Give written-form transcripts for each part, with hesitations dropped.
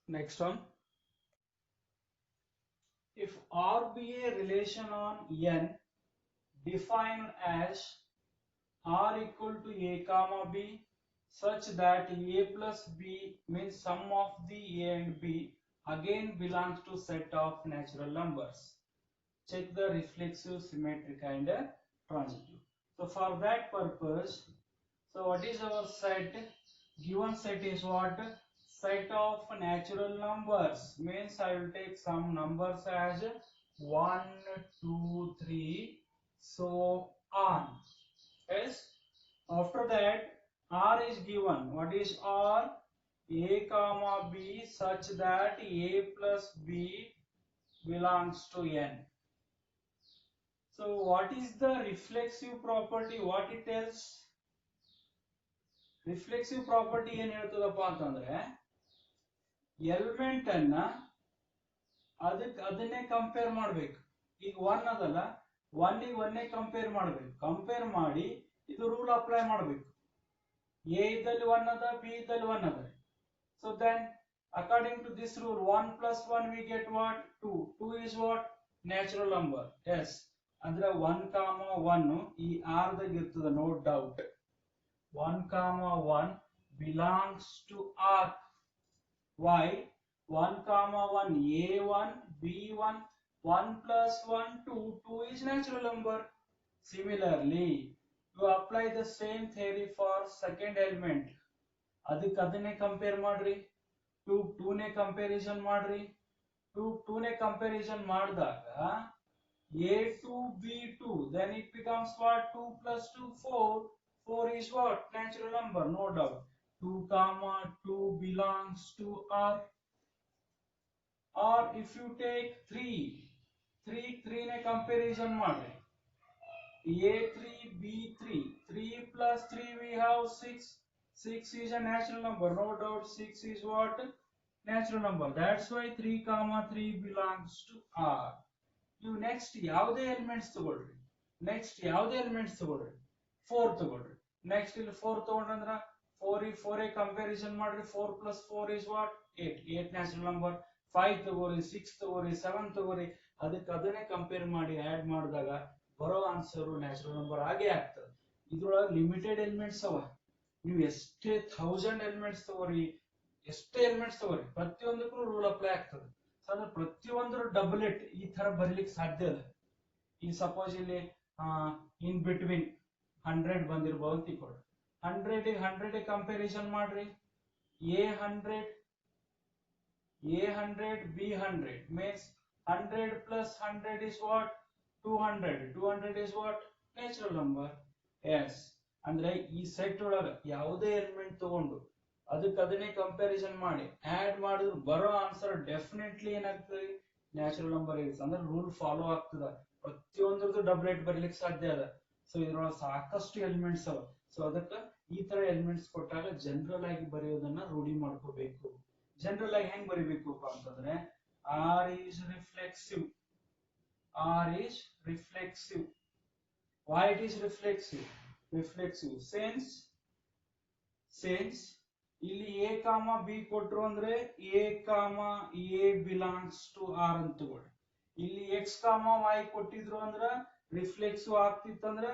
Next one. If R be a relation on N defined as R equal to A comma B such that A plus B means sum of the A and B again belongs to set of natural numbers. Check the reflexive, symmetric and transitive. So for that purpose, so what is our set? Given set is what? Set of natural numbers, means I will take some numbers as 1, 2, 3, so on. Yes. After that, R is given. What is R? A comma B such that A plus B belongs to N. So what is the reflexive property? What it tells? Reflexive property ಏನು ಹೇಳ್ತದಪ್ಪ ಅಂತಂದ್ರೆ element ಅನ್ನ ಅದನ್ನೇ compare ಮಾಡಬೇಕು. ಈಗ 1 ಅದಲ್ಲ, 1 ಗೆ 1 compare ಮಾಡಬೇಕು. Compare ಮಾಡಿ ಇದು ರೂಲ್ ಅಪ್ಲೈ ಮಾಡಬೇಕು. A ಇದ್ದಲ್ಲಿ 1 ಅದ, B ಇದ್ದಲ್ಲಿ 1 ಅದ. So then according to this rule 1 plus 1 we get what? 2. 2 is what? Natural number. Yes. ಅಂದ್ರೆ 1 comma 1 ಈ R ದಾಗ ಇರ್ತದ, no doubt. 1 comma 1 belongs to R. Why? 1 comma 1 A1 B1 1 plus 1 2. 2 is natural number. Similarly, you apply the same theory for second element. ಅದಕ್ಕೆ ಅದನ್ನೇ compare ಮಾಡ್ರಿ. 2 ನೇ comparison ಮಾಡ್ರಿ. 2 ನೇ ಕಂಪ್ಯಾರಿಸನ್ ಮಾಡಿದಾಗ A2 B2, then it becomes what? 2 plus 2 4. 4 is what? Natural number, no doubt. 2 comma 2 belongs to R. Or if you take 3 ನೇ comparison ಮಾಡ್ರಿ. A3 B3, 3 plus 3 we have 6. 6 is a natural number, no doubt. 6 is what? Natural number. That's why 3 comma 3 belongs to R. You next ಯಾವುದೇ elements ತಗೊಳ್ರಿ. Next ಯಾವುದೇ elements ತಗೊಳ್ರಿ. 4 ತಗೊಳ್ರಿ. Next ಇಲ್ಲಿ 4 ತಗೊಂಡ್ರಂದ್ರ 4 comparison ಮಾಡ್ರಿ. 4 plus 4 is what? 8. 8 natural number. 5 ತಗೋರಿ, 6 ತಗೋರಿ, 7 ತಗೋರಿ. ಅದಕ್ಕೆ ಅದನ್ನೇ ಕಂಪೇರ್ ಮಾಡಿ ಆಡ್ ಮಾಡಿದಾಗ ಬರೋ ಆನ್ಸರ್ ನ್ಯಾಚುರಲ್ ನಂಬರ್ ಆಗೇ ಆಗ್ತದೆ. ಇದ್ರೊಳಗೆ ಲಿಮಿಟೆಡ್ ಎಲಿಮೆಂಟ್ಸ್ ಅವ. ನೀವು ಎಷ್ಟೇ 1000 ಎಲಿಮೆಂಟ್ಸ್ ತಗೋರಿ, ಎಷ್ಟೇ ಎಲಿಮೆಂಟ್ಸ್ ತಗೋರಿ, ಪ್ರತಿಯೊಂದಕ್ಕೂ ರೂಲ್ ಅಪ್ಲೈ ಆಗ್ತದೆ. ಅಂದ್ರೆ ಪ್ರತಿಯೊಂದರ ಡಬಲೆಟ್ ಈ ತರ ಬರಲಿಕ್ಕೆ ಸಾಧ್ಯ ಇಲ್ಲ. ಈ ಸಪೋಸ್ ಇಲ್ಲಿ ಇನ್ ಬಿಟ್ವೀನ್ 100 ಬಂದಿರಬಹುದು ಅಂತ ಇಟ್ಕೊಳ್ಳಿ. 100 ಕಂಪ್ಯಾರಿಸನ್ ಮಾಡ್ರಿ. A100 B100 means 100 plus 100 is what? 200. 200 is what? Natural number. Yes. ಅಂದ್ರೆ ಈ ಸೆಟ್ ಒಳಗ ಯಾವುದೇ ಎಲಿಮೆಂಟ್ ತಗೊಂಡು ಅದಕ್ಕೆ ಅದನ್ನೇ ಕಂಪ್ಯಾರಿಸನ್ ಮಾಡಿ ಆಡ್ ಮಾಡಿದ್ರೆ ಬರೋ ಆನ್ಸರ್ ಡೆಫಿನೆಟ್ಲಿ ಏನಾಗ್ತದೆ? ನ್ಯಾಚುರಲ್ ನಂಬರ್ ಇರುತ್ತೆ. ಅಂದ್ರೆ ರೂಲ್ ಫಾಲೋ ಆಗ್ತದ. ಪ್ರತಿಯೊಂದ್ರದ್ದು ಡಬ್ಲೆಟ್ ಬರಲಿಕ್ಕೆ ಸಾಧ್ಯ ಅದ. ಸೊ ಇದ್ರೊಳಗೆ ಸಾಕಷ್ಟು ಎಲಿಮೆಂಟ್ಸ್ ಅವ. ಸೊ ಅದಕ್ಕೆ ಈ ತರ ಎಲಿಮೆಂಟ್ಸ್ ಕೊಟ್ಟಾಗ ಜನರಲ್ ಆಗಿ ಬರೆಯೋದನ್ನ ರೂಢಿ ಮಾಡ್ಕೋಬೇಕು. ಜನರಲ್ ಆಗಿ ಹೆಂಗ್ ಬರಿಬೇಕಪ್ಪ ಅಂತಂದ್ರೆ R is reflexive. R is reflexive. Why it is reflexive? Reflexive since ಇಲ್ಲಿ A ಕಾಮ B ಕೊಟ್ರು ಅಂದ್ರೆ A ಕಾಮ A belongs to R ಅಂತ ತಗೊಳ್ಳಿ. ಇಲ್ಲಿ X ಕಾಮ Y ಕೊಟ್ಟಿದ್ರು ಅಂದ್ರ ರಿಫ್ಲೆಕ್ಸಿವ್ ಆಗ್ತಿತ್ತಂದ್ರ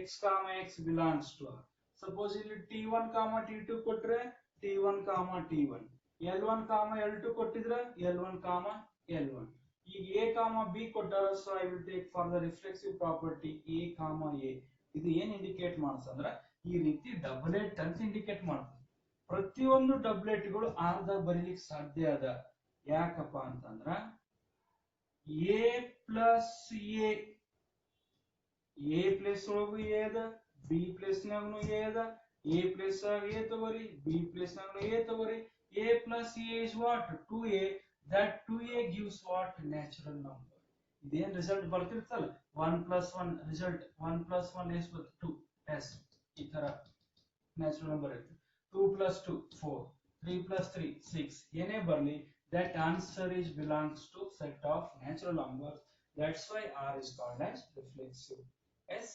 X ಕಾಮ X belongs to R. Suppose ಇಲ್ಲಿ T1 ಕಾಮ T2 ಕೊಟ್ರೆ T1 ಕಾಮ T1, L1 ಕಾಮ L2 ಕೊಟ್ಟಿದ್ರ L1 ಕಾಮ L1. ಈಗ A ಕಾಮ B ಕೊಟ್ಟಾರ, so I will take for the reflexive property A ಕಾಮ A. ಇದು ಏನ್ ಇಂಡಿಕೇಟ್ ಮಾಡ್ತಂದ್ರ ಈ ರೀತಿ ಡಬಲೆಟ್ ಅಂತ ಇಂಡಿಕೇಟ್ ಮಾಡ್ತದೆ. ಪ್ರತಿಯೊಂದು ಡಬ್ಲೆಟ್ಗಳು ಆರ್ದಾಗ ಬರೀಲಿಕ್ಕೆ ಸಾಧ್ಯ ಅದ. ಯಾಕಪ್ಪ ಅಂತಂದ್ರ A ಪ್ಲಸ್ A ಪ್ಲೇಸ್ ಒಳಗೂ A ಅದ, B ಪ್ಲೇಸ್ ನಾಗನು A ಅದ. A ಪ್ಲೇಸ್ ಆಗ A ತಗೋರಿ, B ಪ್ಲೇಸ್ ನಾಗನು A ತಗೋರಿ. A plus A is what? 2A. That 2A gives what? Natural number. ಇದೇನ್ result ಬರ್ತಿರ್ತಲ್ಲ 1 plus 1 result 1 plus 1 is 2. Yes, ಈ ತರ natural number ಇರುತ್ತೆ. 2 plus 2 4, 3 plus 3 6. ಏನೇ ಬರಲಿ, that answer is belongs to set of natural numbers. That's why R is called as reflexive. Yes,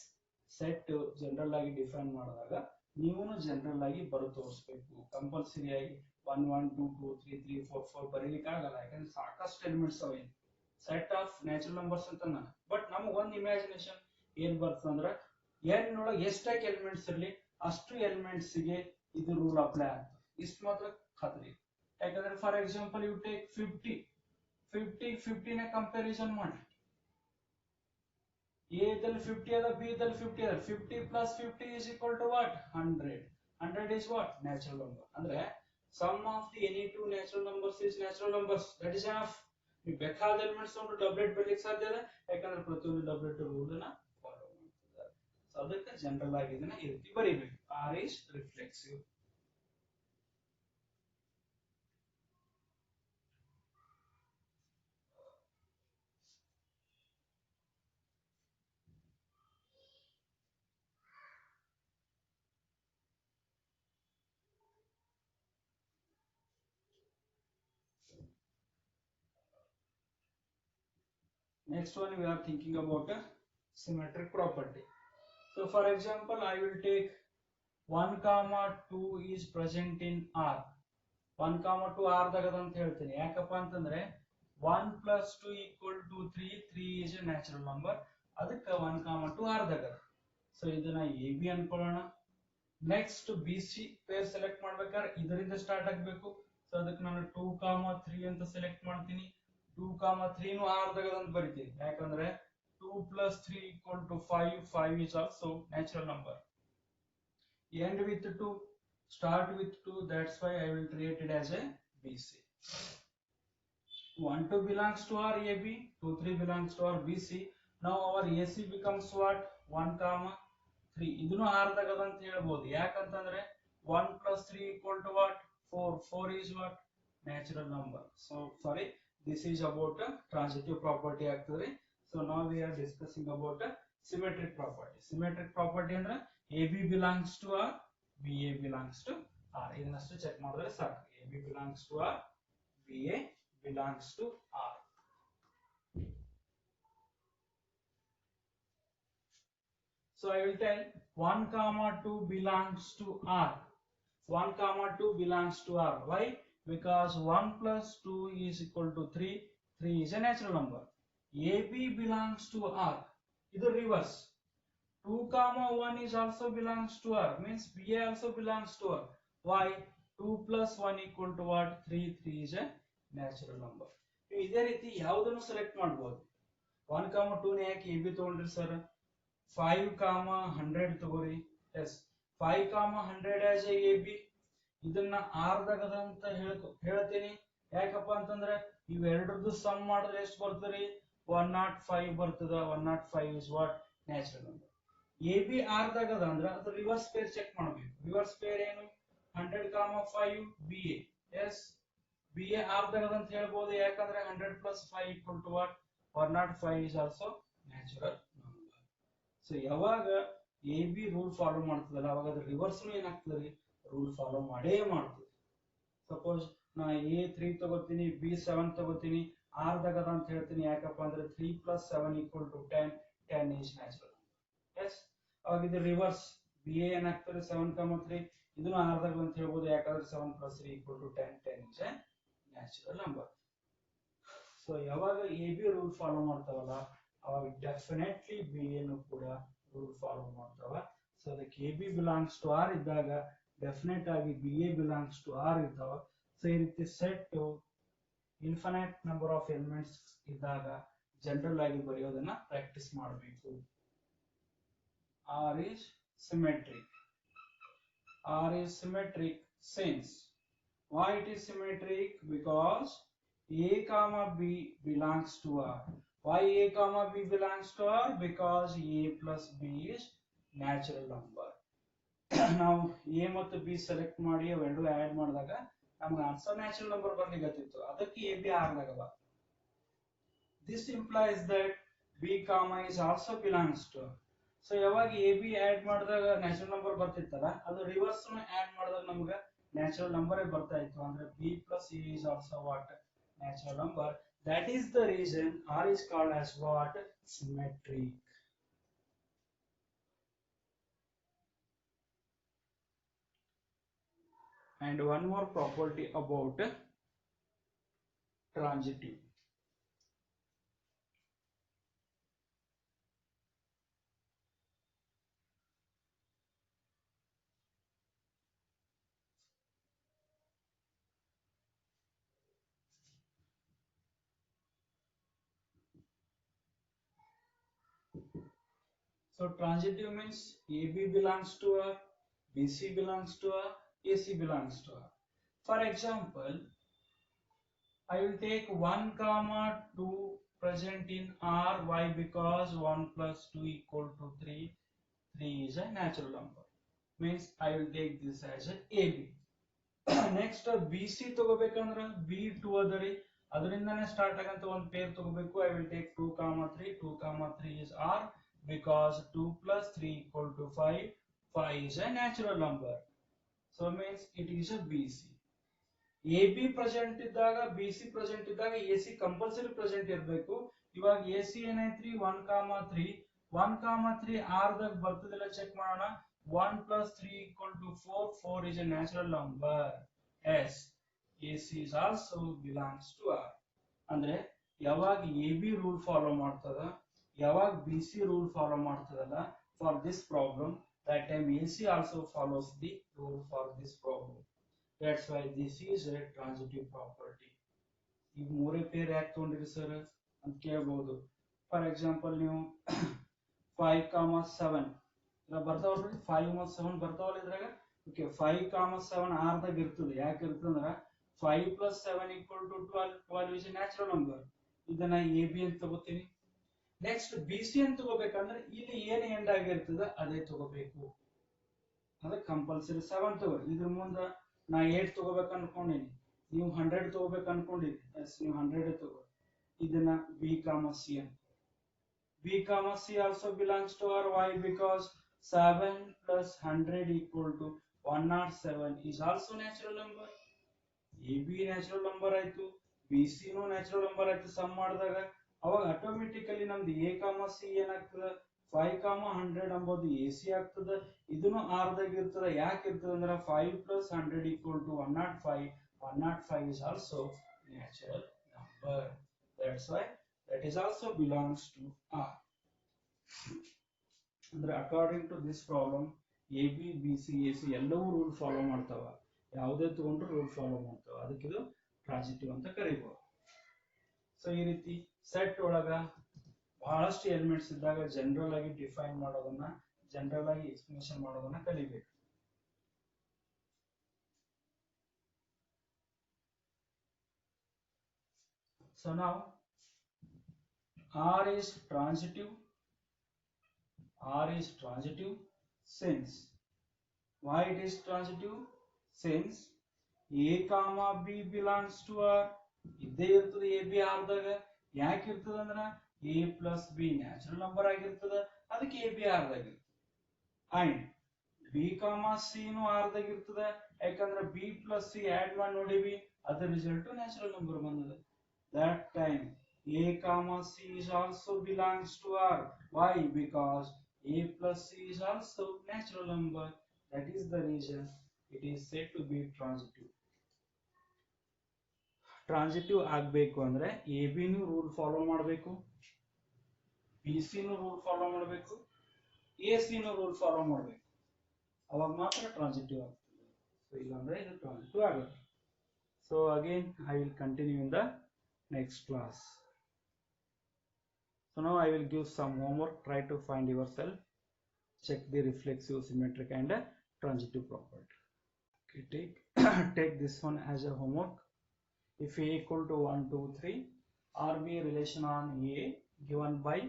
set general ಆಗಿ define ಮಾಡಿದಾಗ ನೀವು general ಆಗಿ ಬರೋ ತೋರಿಸ್ಬೇಕು. ಕಂಪಲ್ಸರಿ ಆಗಿ 1 1 2 2 3 3 4 4 ಬರೀಲಿಕ್ಕೆ ಆಗಲ್ಲ, ಯಾಕಂದ್ರೆ ಸಾಕಷ್ಟು ಎಲಿಮೆಂಟ್ಸ್ ಅವೆ. ಸೆಟ್ ಆಫ್ ನ್ಯಾಚುರಲ್ ನಂಬರ್ಸ್ ಅಂತ ನಾನು, ಬಟ್ ನಮಗೆ ಒಂದು ಇಮ್ಯಾಜಿನೇಷನ್ ಏನ್ ಬರ್ತಂದ್ರ n ಒಳಗೆ ಎಷ್ಟಾಗಿ ಎಲಿಮೆಂಟ್ಸ್ ಇರಲಿ ಅಷ್ಟು ಎಲಿಮೆಂಟ್ಸ್ ಗೆ ಇದು ರೂಲ್ ಅಪ್ಲೈ ಆಗ್ತದೆ. ಇಷ್ಟು ಮಾತ್ರ ಖಾತ್ರಿ. ಯಾಕಂದ್ರೆ ಫಾರ್ ಎಕ್ಸಾಂಪಲ್ ಯು ಟೇಕ್ 50 ನ ಕಂಪ್ಯಾರಿಸನ್ ಮಾಡಿ. A ದಲ್ಲಿ 50 ಅದ, B ದಲ್ಲಿ 50 ಅದ. 50 plus 50 is equal to what? 100. 100 is what? Natural number. ಅಂದ್ರೆ sum of the any two natural numbers is natural numbers. That is enough. ನೀವು ಬೇಕಾದ ಎಲಿಮೆಂಟ್ಸ್ ಒಂದು ಡಬ್ಲೆಟ್ ಬರಲಿಕ್ಕೆ ಸಾಧ್ಯ ಇದೆ, ಯಾಕಂದ್ರೆ ಪ್ರತಿಯೊಂದು ಡಬ್ಲೆಟ್ ರೂಲ್ ಅನ್ನ ಫಾಲೋ ಮಾಡ್ತಿದ್ದಾರೆ. ಸೊ ಅದಕ್ಕೆ ಜನರಲ್ ಆಗಿ ಇದನ್ನ ಈ ರೀತಿ ಬರೀಬೇಕು. R is reflexive. Next one we are thinking about a symmetric property. So for example, I will take 1 comma 2 is present in R. 1 comma 2 R ದಾಗದ ಅಂತ ಹೇಳ್ತೀನಿ. ಯಾಕಪ್ಪ ಅಂತಂದ್ರೆ 1 plus 2 equal to 3. 3 is a natural number. ಅದಕ್ಕೆ 1 comma 2 R ದಾಗದ. So ಇದನ್ನ AB ಅನ್ಕೊಳ್ಳೋಣ. Next BC pair select ಮಾಡ್ಬೇಕಾದ್ರೆ ಇದರಿಂದ ಸ್ಟಾರ್ಟ್ ಆಗಬೇಕು. ಸೊ ಅದಕ್ಕೆ ನಾನು 2 comma 3 ಅಂತ ಸೆಲೆಕ್ಟ್ ಮಾಡ್ತೀನಿ. 2 comma 3 ನು R ದಾಗದ ಅಂತ ಬರಿತೀನಿ. ಯಾಕಂದ್ರೆ 2 plus 3 equal to 5. 5 is also natural number. End with 2, start with 2, that's why I will treat it as a BC. 1 2 belongs to our AB, 2 3 belongs to our BC. Now our AC becomes what? 1 comma 3. ಇದನ್ನು R ದಾಗದ ಅಂತ ಹೇಳ್ಬೋದು. ಯಾಕಂತಂದ್ರೆ 1 plus 3 equal to what? 4. 4 is what? Natural number. So sorry, this is about a transitive property ಆಗ್ತದೆ. So now we are discussing about a symmetric property. Symmetric property ಅಂದ್ರೆ AB belongs to R, BA belongs to R. ಇದನ್ನಷ್ಟು check ಮಾಡಿದ್ರೆ ಸಾಕು. AB belongs to R, BA belongs to R. So I will tell 1 comma 2 belongs to R. 1 comma 2 belongs to R. Why? Because 1 plus 2 is equal to 3. 3 is a natural number. AB belongs to R. This is reverse. 2 comma 1 is also belongs to R. Means BA also belongs to R. Why? 2 plus 1 equal to what? 3. 3 is a natural number. ಇದೇ ರೀತಿ ಯಾವುದನ್ನು select ಮಾಡಬಹುದು. 1 comma 2 ನೇ ಯಾಕೆ AB ತಗೊಂಡ್ರಿ sir? 5 comma 100 ತಗೋರಿ. Yes 5 comma 100 as a AB. ಇದನ್ನ R ದಾಗದ ಅಂತ ಹೇಳ್ತೀನಿ. ಯಾಕಪ್ಪ ಅಂತಂದ್ರೆ ಇವೆರಡರದ್ದು ಸಮ್ ಮಾಡಿದ್ರೆ ಎಷ್ಟು ಬರ್ತದೆ? 105 ಬರ್ತದ. 105 is what? Natural number. AB R ದಾಗದ ಅಂದ್ರೆ ಅದು ರಿವರ್ಸ್ ಪೇರ್ ಚೆಕ್ ಮಾಡಬೇಕು. ರಿವರ್ಸ್ ಪೇರ್ ಏನು? 100 comma 5 BA. Yes BA R ದಾಗದ ಅಂತ ಹೇಳ್ಬೋದು. ಯಾಕಂದ್ರೆ 100 plus 5 equal to what? 105 is also natural number. So ಯಾವಾಗ AB ರೂಲ್ ಫಾಲೋ ಮಾಡ್ತದಲ್ಲ ಅವಾಗ ಅದು ರಿವರ್ಸ್ ಏನಾಗ್ತದೆ? ರೂಲ್ ಫಾಲೋ ಮಾಡೇ ಮಾಡ್ತದೆ. ಸಪೋಸ್ ನಾ A3 ತಗೋತೀನಿ, B7 ತಗೋತೀನಿ, R ದಾಗದ ಅಂತ ಹೇಳ್ತೀನಿ. ಯಾಕಪ್ಪ ಅಂದ್ರೆ 3 plus 7 equal to 10. 10 is natural number. S ಅವಾಗ ಇದು ರಿವರ್ಸ್. BA ಏನಾಗ್ತದೆ? 7 comma 3. ಇದನ್ನು R ದಾಗದ ಅಂತ ಹೇಳ್ಬೋದು. ಯಾಕಂದ್ರೆ 7 plus 3 equal to 10. 10 is a natural number. So ಯಾವಾಗ AB ರೂಲ್ ಫಾಲೋ ಮಾಡ್ತಾವಲ್ಲ ಅವಾಗ ಡೆಫಿನೆಟ್ಲಿ BA ನು ಕೂಡ ರೂಲ್ ಫಾಲೋ ಮಾಡ್ತಾವ. ಸೊ ಅದಕ್ಕೆ AB belongs to R ಇದ್ದಾಗ ಡೆಫಿನೆಟ್ ಆಗಿ BA belongs to R ಇದ್ದಾವ. ಸೊ ಈ ರೀತಿ set infinite number of elements ಇದ್ದಾಗ ಜನರಲ್ ಆಗಿ ಬರೆಯೋದನ್ನ ಪ್ರಾಕ್ಟೀಸ್ ಮಾಡಬೇಕು. R is symmetric. R is symmetric since. Why it is symmetric? Because A comma B belongs to R. Why A comma B belongs to R? Because A plus B is natural number. Now A ಮತ್ತು B select ಮಾಡಿ ಅವೆರಡು add ಮಾಡಿದಾಗ ನಮಗೆ answer natural number ಬರ್ಲಿಕ್ಕತ್ತಿತ್ತು. ಅದಕ್ಕೆ AB R ದಾಗದ. This implies that B comma is also belongs to R. So ಯಾವಾಗ AB add ಮಾಡಿದಾಗ natural number ಬರ್ತಿತ್ತಲ್ಲ ಅದು reverse add ಮಾಡಿದಾಗ ನಮಗೆ ನ್ಯಾಚುರಲ್ ನಂಬರ್ ಬರ್ತಾ ಇತ್ತು. ಅಂದ್ರೆ B plus A is also what? Natural number. That is the reason R is called as what? Symmetric. And one more property about transitive. So transitive means AB belongs to R, BC belongs to R, AC belongs to R. For example, I will take 1 comma 2 present in R. Why? Because 1 plus 2 equal to 3. 3 is a natural number. Means I will take this as a AB. Next BC ತಗೋಬೇಕಂದ್ರೆ B2 ಅದರಿ ಅದರಿಂದನೇ start ಆಗಂತ ಒಂದು peer ತಗೋಬೇಕು. I will take 2 comma 3. 2 comma 3 is R because 2 plus 3 equal to 5. 5 is a natural number. So means it is a BC. AB present ಇದ್ದಾಗ BC present ಇದ್ದಾಗ AC compulsory present ಇರಬೇಕು. ಇವಾಗ AC ಏನೈತ್ರಿ 1 comma 3. 1 comma 3 R ದಾಗ ಬರ್ತದಿಲ್ಲ check ಮಾಡೋಣ. 1 plus 3 equal to 4. 4 is a natural number. Yes, AC is also belongs to R. ಅಂದ್ರೆ ಯಾವಾಗ AB rule follow ಮಾಡ್ತದ ಯಾವಾಗ BC ರೂಲ್ ಫಾಲೋ ಮಾಡ್ತದಲ್ಲ for this problem, that time AC also follows the rule for this problem. That's why this is a transitive property. ಈಗ ಮೂರೇ peer ಯಾಕೆ ತಗೊಂಡಿರಿ sir ಅಂತ ಕೇಳಬಹುದು. ಫಾರ್ ಎಕ್ಸಾಂಪಲ್ ನೀವು 5 comma 7 ಬರ್ತಾವಲ್ರಿ 5 ಮತ್ತು 7 ಬರ್ತಾವಲ್ಲ ಇದ್ರಾಗ. ಓಕೆ 5 comma 7 R ದಾಗ ಇರ್ತದೆ. ಯಾಕೆ ಇರ್ತದಂದ್ರ 5 plus 7 equal to 12. 12 is a natural number. ಇದನ್ನ AB ಅಂತ ತಗೋತೀನಿ. ನೆಕ್ಸ್ಟ್ BC ಅಂತ ತಗೋಬೇಕಂದ್ರೆ ಇಲ್ಲಿ ಏನು ಎಂಡ್ ಆಗಿರ್ತದೆ ಅದೇ ತಗೋಬೇಕು. ಅದಕ್ಕೆ ಕಂಪಲ್ಸರಿ 7 ತಗೋ. ಇದ್ರ ಮುಂದೆ ನಾ 8 ತಗೋಬೇಕು ಅನ್ಕೊಂಡಿನಿ, ನೀವು 100 ತಗೋಬೇಕು ಅನ್ಕೊಂಡಿರಿ. ಎಸ್ ನೀವು 100 ತಗೋ. ಇದನ್ನ B comma C ಅಂತ. B comma C also belongs to R. Why? Because 7 plus 100 equal to 107 is also natural number. AB natural number ಆಯ್ತು, BC ನೂ natural number ಆಯ್ತು. ಸಮ್ ಮಾಡಿದಾಗ ಅವಾಗ ಆಟೋಮೆಟಿಕಲಿ ನಮ್ದು A comma C ಏನಾಗ್ತದೆ 5 comma 100 ಅಂಬೋದು AC ಆಗ್ತದೆ. ಇದನ್ನು R ದಾಗ ಇರ್ತದೆ. ಯಾಕೆ ಇರ್ತದೆ ಅಂದ್ರೆ 5 plus 100 equal to 105. 105 is also natural number. That's why that is also belongs to R. ಅಂದ್ರೆ according to this problem AB BC AC ಎಲ್ಲವೂ ರೂಲ್ ಫಾಲೋ ಮಾಡ್ತಾವ. ಯಾವುದೇ ತಗೊಂಡ್ರು ರೂಲ್ ಫಾಲೋ ಮಾಡ್ತಾವ. ಅದಕ್ಕೆ ಇದು ಟ್ರಾನ್ಸಿಟಿವ್ ಅಂತ ಕರೀಬಹುದು. ಸೊ ಈ ರೀತಿ ಸೆಟ್ ಒಳಗ ಬಹಳಷ್ಟು ಎಲಿಮೆಂಟ್ಸ್ ಇದ್ದಾಗ ಜನರಲ್ ಆಗಿ ಡಿಫೈನ್ ಮಾಡೋದನ್ನ ಜನರಲ್ ಆಗಿ ಎಕ್ಸ್ಪ್ಲನೇಷನ್ ಮಾಡೋದನ್ನ ಕಲಿಬೇಕು. So now R is transitive. R is transitive since, why it is transitive? Since A comma B belongs to R. ಇದ್ದೇ ಇರ್ತದೆ AB R ದಾಗ. ಯಾಕೆ ಇರ್ತದೆ ಅಂದ್ರ A plus B natural number ಆಗಿರ್ತದೆ. ಅದಕ್ಕೆ AB R ದಾಗ ಇರ್ತದೆ. ಅಂಡ್ B comma C ನು R ದಾಗ ಇರ್ತದೆ. ಯಾಕಂದ್ರೆ B plus C ಆಡ್ ಮಾಡಿ ನೋಡಿವಿ, ಅದರ ರಿಸಲ್ಟ್ ನ್ಯಾಚುರಲ್ ನಂಬರ್ ಬಂದದ. That time A comma C is also belongs to R. Why? Because A plus C is also natural number. That is the reason it is said to be transitive. Transitive ಆಗಬೇಕು ಅಂದ್ರೆ AB ನು rule follow ಮಾಡಬೇಕು, BC ನು rule follow ಮಾಡಬೇಕು, AC ನು rule follow ಮಾಡಬೇಕು. ಅವಾಗ ಮಾತ್ರ ಟ್ರಾನ್ಸಿಟಿವ್ ಆಗ್ತದೆ. ಸೊ ಇಲ್ಲಾಂದ್ರೆ ಇದು ಟ್ರಾನ್ಸಿಟಿವ್ ಆಗುತ್ತೆ. So again I will continue in the next class. So now I will give some homework. Try to find yourself. Check the reflexive, symmetric and transitive property. Okay, take this one as a homework. If A equal to 1 2 3, R be a relation on A given by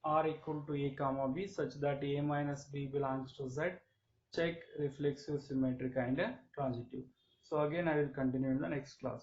R equal to A comma B such that A minus B belongs to Z. Check reflexive, symmetric and transitive. So again I will continue in the next class.